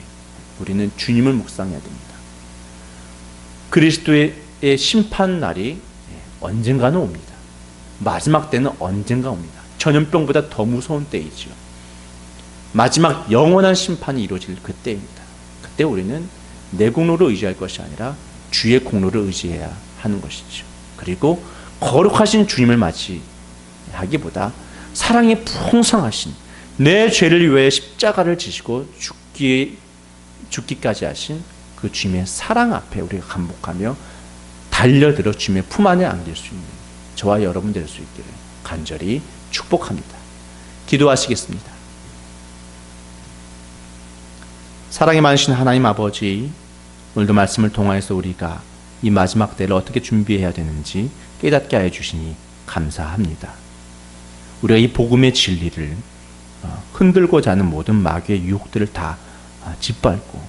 우리는 주님을 묵상해야 됩니다. 그리스도의 심판 날이 언젠가는 옵니다. 마지막 때는 언젠가 옵니다. 전염병보다 더 무서운 때이죠. 마지막 영원한 심판이 이루어질 그때입니다. 그때 우리는 내 공로를 의지할 것이 아니라 주의 공로를 의지해야 하는 것이죠. 그리고 거룩하신 주님을 맞이하기보다 사랑이 풍성하신, 내 죄를 위해 십자가를 지시고 죽기까지 하신 그 주님의 사랑 앞에 우리가 감복하며 달려들어 주님의 품 안에 안길 수 있는 저와 여러분 될 수 있기를 간절히 축복합니다. 기도하시겠습니다. 사랑이 많으신 하나님 아버지, 오늘도 말씀을 통하여서 우리가 이 마지막 때를 어떻게 준비해야 되는지 깨닫게 하여 주시니 감사합니다. 우리가 이 복음의 진리를 흔들고자 하는 모든 마귀의 유혹들을 다 짓밟고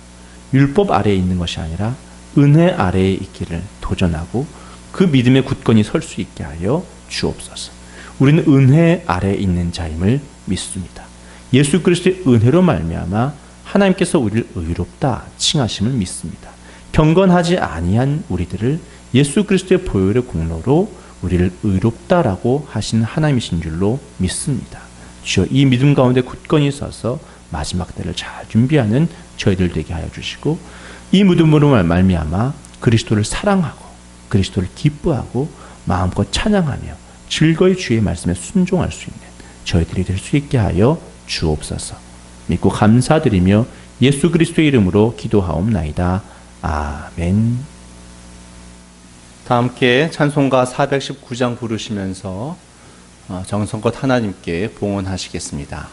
율법 아래에 있는 것이 아니라 은혜 아래에 있기를 도전하고 그 믿음의 굳건히 설 수 있게 하여 주옵소서. 우리는 은혜 아래에 있는 자임을 믿습니다. 예수 그리스도의 은혜로 말미암아 하나님께서 우리를 의롭다 칭하심을 믿습니다. 경건하지 아니한 우리들을 예수 그리스도의 보혈의 공로로 우리를 의롭다라고 하신 하나님이신 줄로 믿습니다. 주여, 이 믿음 가운데 굳건히 서서 마지막 때를 잘 준비하는 저희들 되게 하여 주시고, 이 믿음으로 말미암아 그리스도를 사랑하고 그리스도를 기뻐하고 마음껏 찬양하며 즐거이 주의 말씀에 순종할 수 있는 저희들이 될 수 있게 하여 주옵소서. 믿고 감사드리며 예수 그리스도의 이름으로 기도하옵나이다. 아멘. 다 함께 찬송가 419장 부르시면서 정성껏 하나님께 봉헌하시겠습니다.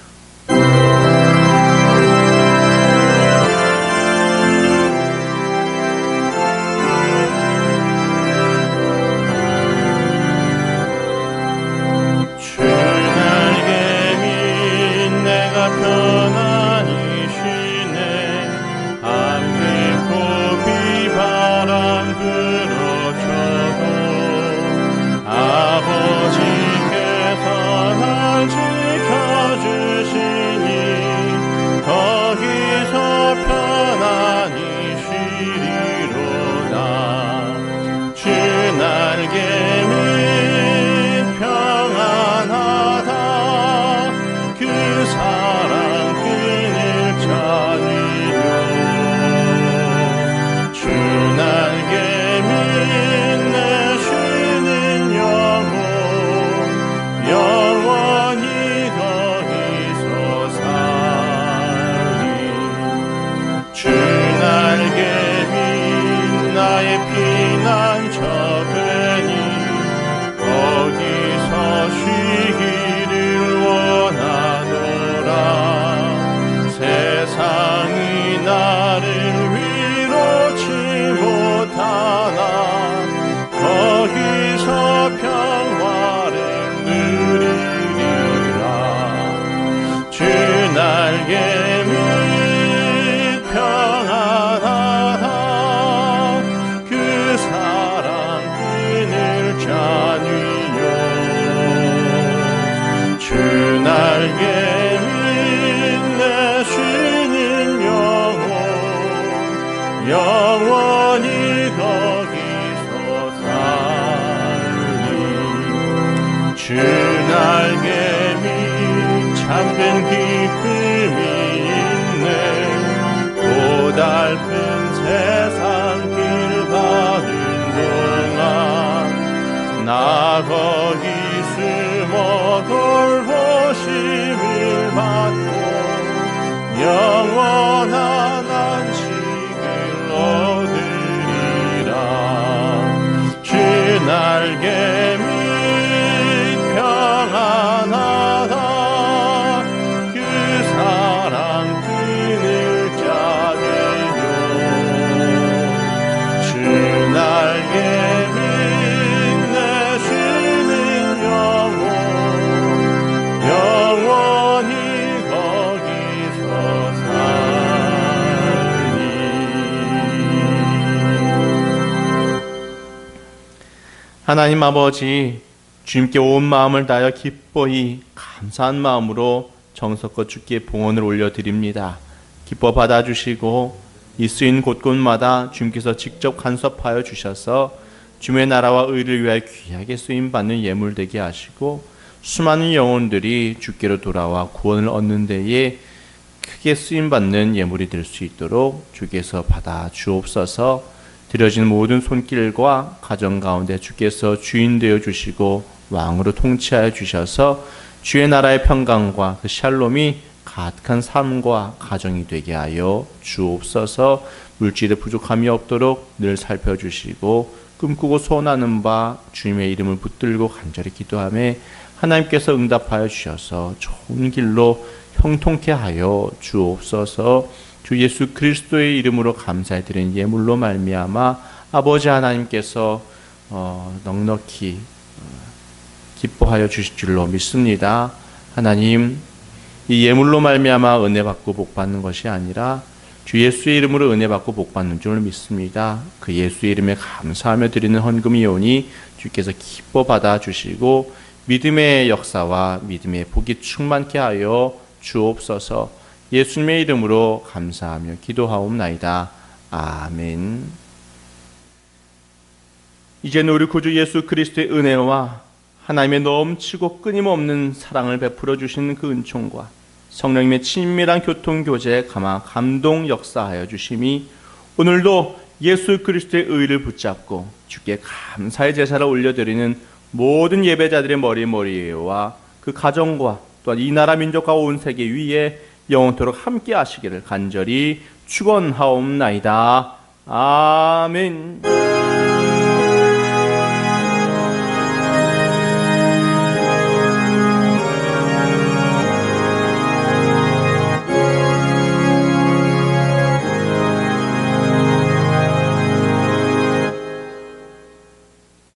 영원히 거기서 살리. 주 날개 밑 참된 기쁨이 있네. 고달픈 세상 길 가는 동안 나 거기 숨어 돌보심을 받고 영원한 안식을 얻으리라. 주 날개 밑 평안하다. 그 사랑 끈을 짜내요. 주 날개 밑 내쉬는 영혼 영원히 거기서 살리. 하나님 아버지, 주님께 온 마음을 다하여 기뻐히 감사한 마음으로 정성껏 주께 봉헌을 올려드립니다. 기뻐 받아주시고 이 쓰인 곳곳마다 주님께서 직접 간섭하여 주셔서 주님의 나라와 의를 위하여 귀하게 쓰임받는 예물 되게 하시고 수많은 영혼들이 주께로 돌아와 구원을 얻는 데에 크게 쓰임받는 예물이 될 수 있도록 주께서 받아 주옵소서. 드려진 모든 손길과 가정 가운데 주께서 주인 되어 주시고 왕으로 통치하여 주셔서 주의 나라의 평강과 그 샬롬이 가득한 삶과 가정이 되게 하여 주옵소서. 물질에 부족함이 없도록 늘 살펴주시고 꿈꾸고 소원하는 바 주님의 이름을 붙들고 간절히 기도하며 하나님께서 응답하여 주셔서 좋은 길로 형통케 하여 주옵소서. 주 예수 그리스도의 이름으로 감사해 드린 예물로 말미암아 아버지 하나님께서 넉넉히 기뻐하여 주실 줄로 믿습니다. 하나님, 이 예물로 말미암아 은혜 받고 복 받는 것이 아니라 주 예수의 이름으로 은혜 받고 복 받는 줄 믿습니다. 그 예수의 이름에 감사하며 드리는 헌금이오니 주께서 기뻐 받아 주시고 믿음의 역사와 믿음의 복이 충만케 하여 주옵소서. 예수님의 이름으로 감사하며 기도하옵나이다. 아멘. 이제는 우리 구주 예수 그리스도의 은혜와 하나님의 넘치고 끊임없는 사랑을 베풀어 주시는 그 은총과 성령님의 친밀한 교통교제에 감동 역사하여 주심이 오늘도 예수 그리스도의 의를 붙잡고 주께 감사의 제사를 올려드리는 모든 예배자들의 머리와 그 가정과 또한 이 나라 민족과 온 세계 위에 영원토록 함께 하시기를 간절히 축원하옵나이다. 아멘.